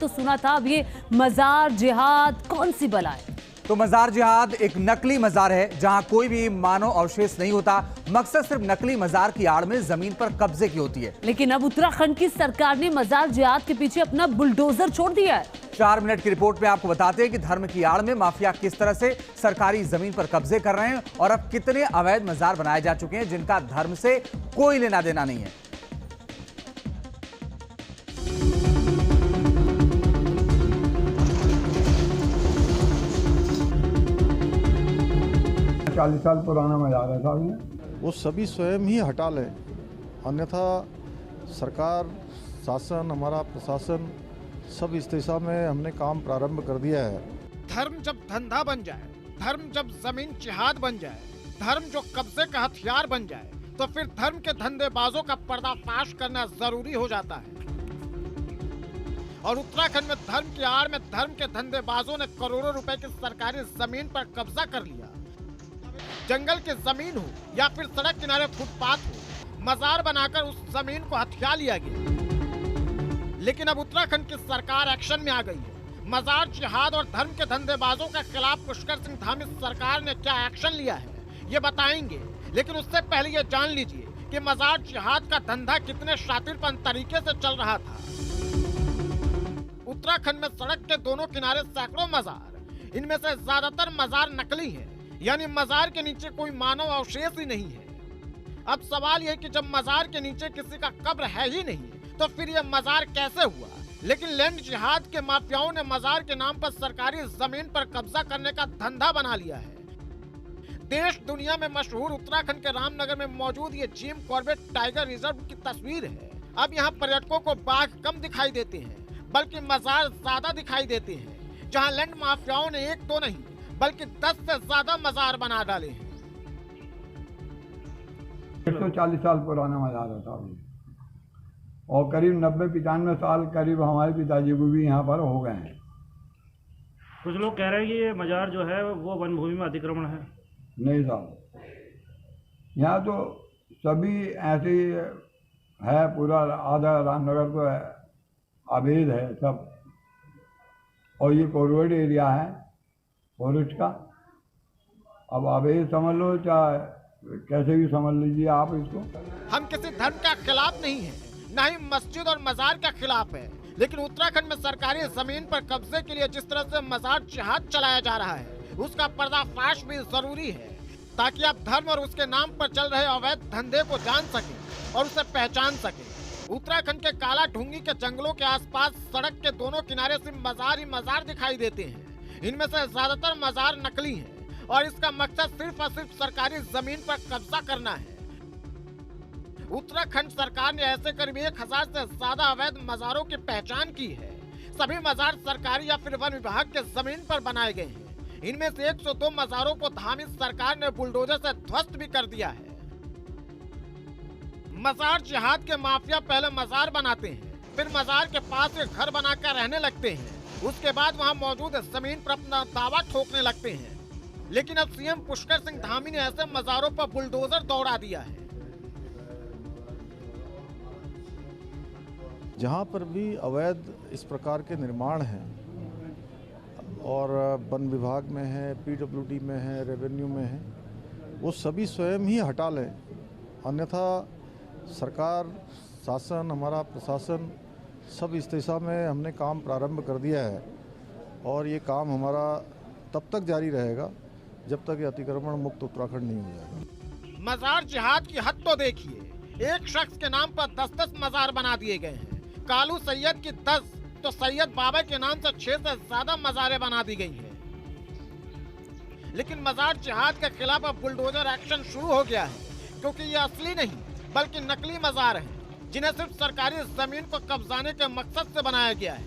तो सुना था। अब ये मजार जिहाद कौन सी बला है? तो मजार जिहाद एक नकली मजार है जहां कोई भी मानव अवशेष नहीं होता। मकसद सिर्फ नकली मजार की आड़ में जमीन पर कब्जे की होती है। लेकिन अब उत्तराखंड की सरकार ने मजार जिहाद के पीछे अपना बुलडोजर छोड़ दिया है। 4 मिनट की रिपोर्ट में आपको बताते हैं कि धर्म की आड़ में माफिया किस तरह से सरकारी जमीन पर कब्जे कर रहे हैं और अब कितने अवैध मजार बनाए जा चुके हैं जिनका धर्म से कोई लेना देना नहीं है। 40 साल पुराना मजार है साहब ये। वो सभी स्वयं ही हटा लें, अन्यथा सरकार, शासन, हमारा प्रशासन सब इस दिशा में हमने काम प्रारंभ कर दिया है। धर्म जब धंधा बन जाए, धर्म जब जमीन जिहाद बन जाए, धर्म जो कब्जे का हथियार बन जाए, तो फिर धर्म के धंधेबाजों का पर्दाफाश करना जरूरी हो जाता है। और उत्तराखंड में धर्म की आड़ में धर्म के धंधेबाजों ने करोड़ों रुपए की सरकारी जमीन पर कब्जा कर लिया। जंगल की जमीन हो या फिर सड़क किनारे फुटपाथ हो, मजार बनाकर उस जमीन को हथिया लिया गया। लेकिन अब उत्तराखंड की सरकार एक्शन में आ गई है। मजार जिहाद और धर्म के धंधेबाजों के खिलाफ पुष्कर सिंह धामी सरकार ने क्या एक्शन लिया है ये बताएंगे। लेकिन उससे पहले ये जान लीजिए कि मजार जिहाद का धंधा कितने शातिरपन तरीके से चल रहा था। उत्तराखंड में सड़क के दोनों किनारे सैकड़ों मजार, इनमें से ज्यादातर मजार नकली हैं, यानी मजार के नीचे कोई मानव अवशेष ही नहीं है। अब सवाल यह कि जब मजार के नीचे किसी का कब्र है ही नहीं तो फिर यह मजार कैसे हुआ? लेकिन लैंड जिहाद के माफियाओं ने मजार के नाम पर सरकारी जमीन पर कब्जा करने का धंधा बना लिया है। देश दुनिया में मशहूर उत्तराखंड के रामनगर में मौजूद ये जिम कॉर्बेट टाइगर रिजर्व की तस्वीर है। अब यहाँ पर्यटकों को बाघ कम दिखाई देते हैं बल्कि मजार ज्यादा दिखाई देते हैं, जहाँ लैंड माफियाओं ने एक दो नहीं बल्कि 10 से ज्यादा मजार बना डाले हैं। 140 साल पुराना मजार है साहब ये, और करीब 90-95 साल करीब हमारे पिताजी को भी यहाँ पर हो गए हैं। कुछ लोग कह रहे हैं कि ये मजार जो है वो वन भूमि में अतिक्रमण है। नहीं साहब, यहाँ तो सभी ऐसे है, पूरा आधा रामनगर तो है, अवैध है सब। और ये कॉर्बेट एरिया है फॉरेस्ट का। अब अवैध समझ लो चाहे कैसे भी समझ लीजिए आप इसको। हम किसी धर्म के खिलाफ नहीं है, न ही मस्जिद और मजार के खिलाफ है, लेकिन उत्तराखंड में सरकारी जमीन पर कब्जे के लिए जिस तरह से मजार जिहाद चलाया जा रहा है उसका पर्दाफाश भी जरूरी है, ताकि आप धर्म और उसके नाम पर चल रहे अवैध धंधे को जान सके और उसे पहचान सके। उत्तराखंड के काला ढूंगी के जंगलों के आसपास सड़क के दोनों किनारे सिर्फ मजार ही मजार दिखाई देते हैं। इनमें से ज्यादातर मजार नकली हैं और इसका मकसद सिर्फ और सिर्फ सरकारी जमीन पर कब्जा करना है। उत्तराखंड सरकार ने ऐसे करीब 1000 से ज्यादा अवैध मजारों की पहचान की है। सभी मजार सरकारी या फिर वन विभाग के जमीन पर बनाए गए हैं। इनमें से 102 मजारों को धामी सरकार ने बुलडोजर से ध्वस्त भी कर दिया है। मजार जिहाद के माफिया पहले मजार बनाते हैं, फिर मजार के पास एक घर बनाकर रहने लगते हैं, उसके बाद वहां मौजूद जमीन पर अपना दावा ठोकने लगते हैं। लेकिन अब सीएम पुष्कर सिंह धामी ने ऐसे मजारों पर बुलडोजर दौड़ा दिया है। जहाँ पर भी अवैध इस प्रकार के निर्माण हैं और वन विभाग में है, पीडब्ल्यूडी में है, रेवेन्यू में है, वो सभी स्वयं ही हटा लें, अन्यथा सरकार, शासन, हमारा प्रशासन सब इस दिशा में हमने काम प्रारंभ कर दिया है। और ये काम हमारा तब तक जारी रहेगा जब तक ये अतिक्रमण मुक्त उत्तराखंड नहीं हो जाएगा। मजार जिहाद की हद तो देखिए, एक शख्स के नाम पर 10-10 मजार बना दिए गए हैं। कालू सैयद की 10 तो सैयद बाबा के नाम से 6 से ज्यादा मजारें बना दी गई हैं। लेकिन मजार जिहाद के खिलाफ अब बुलडोजर एक्शन शुरू हो गया है, क्योंकि ये असली नहीं बल्कि नकली मजार हैं, जिन्हें सिर्फ सरकारी जमीन को कब्जाने के मकसद से बनाया गया है।